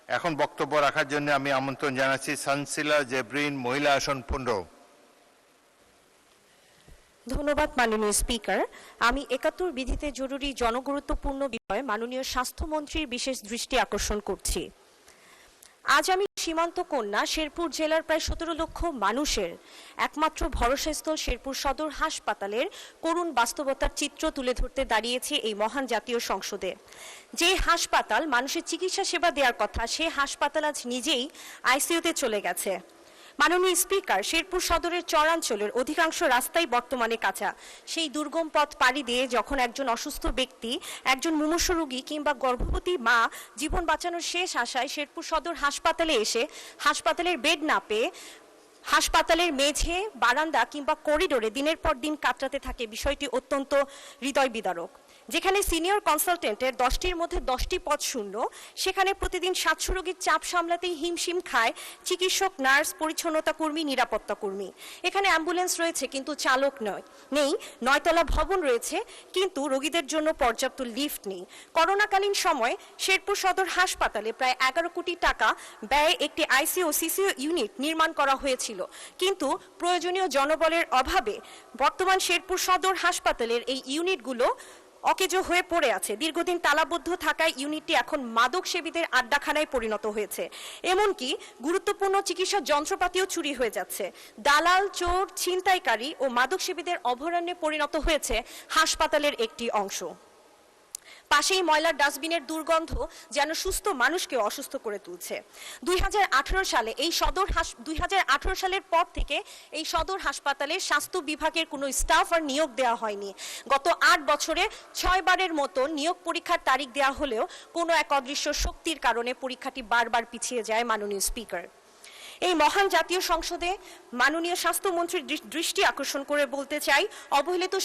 এখন বক্তব্য রাখার জন্য আমি আমন্ত্রণ জানাচ্ছি সানসিলা জেব্রিন, মহিলা আসন 15। ধন্যবাদ মাননীয় স্পিকার। আমি ৭১ বিধিতে জরুরি জনগুরুত্বপূর্ণ বিষয়ে মাননীয় স্বাস্থ্যমন্ত্রীর বিশেষ দৃষ্টি আকর্ষণ করছি। আজ আমি সীমান্ত কন্যা শেরপুর জেলার প্রায় ১৭ লক্ষ মানুষের একমাত্র ভরসাস্থল শেরপুর সদর হাসপাতালের করুণ বাস্তবতার চিত্র তুলে ধরতে দাঁড়িয়েছি এই মহান জাতীয় সংসদে। যে হাসপাতাল মানুষের চিকিৎসা সেবা দেওয়ার কথা, সে হাসপাতাল আজ নিজেই আইসিইউতে চলে গেছে। মাননীয় স্পিকার, শেরপুর সদরের চরাঞ্চলের অধিকাংশ রাস্তাই বর্তমানে কাঁচা। সেই দুর্গম পথ পাড়ি দিয়ে যখন একজন অসুস্থ ব্যক্তি, একজন মুমূর্ষু রোগী কিংবা গর্ভবতী মা জীবন বাঁচানোর শেষ আশায় শেরপুর সদর হাসপাতালে এসে হাসপাতালের বেড না পেয়ে হাসপাতালের মেঝে, বারান্দা কিংবা করিডোরে দিনের পর দিন কাটাতে থাকে, বিষয়টি অত্যন্ত হৃদয় বিদারক। যেখানে সিনিয়র কনসালটেন্টের 10টির মধ্যে 10টি পদ শূন্য, সেখানে প্রতিদিন 700 রোগীর চাপ সামলাতেই হিমশিম খায় চিকিৎসক, নার্স, পরিচ্ছন্নতা কর্মী, নিরাপত্তা কর্মী। এখানে অ্যাম্বুলেন্স রয়েছে কিন্তু চালক নেই, 9তলা ভবন রয়েছে কিন্তু রোগীদের জন্য পর্যাপ্ত লিফট নেই। করোনাকালীন সময় শেরপুর সদর হাসপাতালে প্রায় 11 কোটি টাকা ব্যয়ে একটি আইসিইউ সিসিইউ ইউনিট নির্মাণ করা হয়েছিল, কিন্তু প্রয়োজনীয় জনবলের অভাবে বর্তমান শেরপুর সদর হাসপাতালের এই ইউনিটগুলো অকেজো হয়ে পড়ে আছে। দীর্ঘদিন তালাবদ্ধ থাকায় ইউনিটটি এখন মাদক সেবীদের আড্ডাখানায় পরিণত হয়েছে। এমনকি গুরুত্বপূর্ণ চিকিৎসা যন্ত্রপাতিও চুরি হয়ে যাচ্ছে। দালাল, চোর, ছিনতাইকারী ও মাদক সেবীদের অভয়ারণ্যে পরিণত হয়েছে হাসপাতালের একটি অংশ। পাশেই ময়লার ডাস্টবিনের দুর্গন্ধ যেন সুস্থ মানুষকে অসুস্থ করে তুলছে। 2018 সালের পর থেকে এই সদর হাসপাতালে স্বাস্থ্য বিভাগের কোনো স্টাফ আর নিয়োগ দেওয়া হয়নি। গত 8 বছরে 6 বারের মতো নিয়োগ পরীক্ষার তারিখ দেওয়া হলেও কোনো এক অদৃশ্য শক্তির কারণে পরীক্ষাটি বারবার পিছিয়ে যায়। মাননীয় স্পিকার, এই মহান জাতীয় সংসদে মাননীয় স্বাস্থ্যমন্ত্রীর দৃষ্টি আকর্ষণ করে বলতে চাই, অবহেলিত